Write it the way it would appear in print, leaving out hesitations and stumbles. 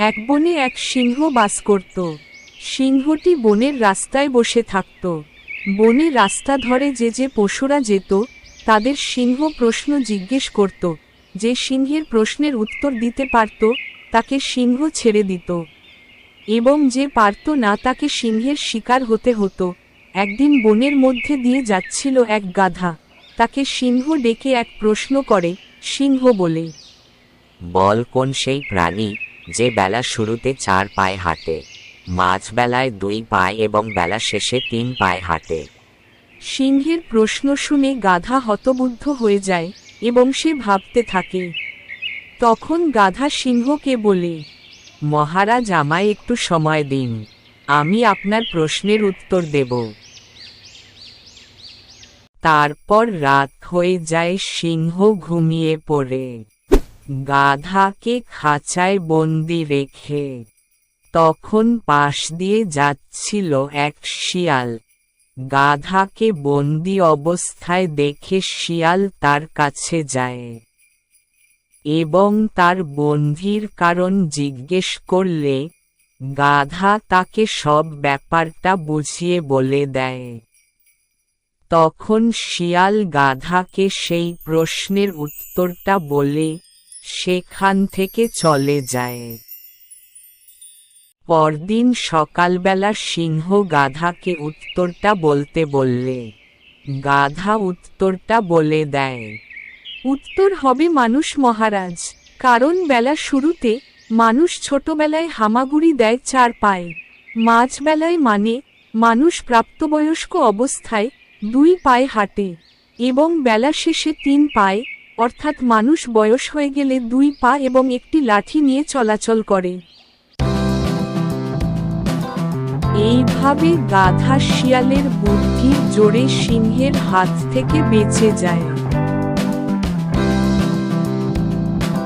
এক বনে এক সিংহ বাস করত। সিংহটি বনের রাস্তায় বসে থাকত। বনে রাস্তা ধরে যে পশুরা যেত তাদের সিংহ প্রশ্ন জিজ্ঞেস করত। যে সিংহের প্রশ্নের উত্তর দিতে পারত তাকে সিংহ ছেড়ে দিত, এবং যে পারত না তাকে সিংহের শিকার হতে হতো। একদিন বনের মধ্যে দিয়ে যাচ্ছিল এক গাধা। তাকে সিংহ ডেকে এক প্রশ্ন করে। সিংহ বলে, বল, কোন সেই প্রাণী যে বেলা শুরুতে 4 পায়ে হাঁটে, মাঝবেলায় 2 পায়ে এবং বেলা শেষে 3 পায়ে হাঁটে? সিংহের প্রশ্ন শুনে গাধা হতবুদ্ধ হয়ে যায় এবং সে ভাবতে থাকে। তখন গাধা সিংহকে বলে, মহারাজ, আমায় একটু সময় দিন, আমি আপনার প্রশ্নের উত্তর দেব। তারপর রাত হয়ে যায়, সিংহ ঘুমিয়ে পড়ে। গাধাকে খাঁচায় বন্দি রেখে তখন পাশ দিয়ে যাচ্ছিল এক শিয়াল। গাধাকে বন্দি অবস্থায় দেখে শিয়াল তার কাছে যায় এবং তার বন্দির কারণ জিজ্ঞেস করলে গাধা তাকে সব ব্যাপারটা বুঝিয়ে বলে দেয়। তখন শিয়াল গাধাকে সেই প্রশ্নের উত্তরটা বলে সেখান থেকে চলে যায়। পরদিন সকালবেলা সিংহ গাধাকে উত্তরটা বলতে বললে গাধা উত্তরটা বলে দেয়। উত্তর হবে মানুষ মহারাজ, কারণ বেলা শুরুতে মানুষ ছোটবেলায় হামাগুড়ি দেয় 4 পায়ে, মাঝবেলায় মানে মানুষ প্রাপ্তবয়স্ক অবস্থায় 2 পায়ে হাঁটে, এবং বেলা শেষে 3 পায়ে, অর্থাৎ মানুষ বয়স হয়ে গেলে 2 পা এবং একটি লাঠি নিয়ে চলাচল করে। এইভাবে গাধা শিয়ালের বুদ্ধির জোরে সিংহের হাত থেকে বেঁচে যায়।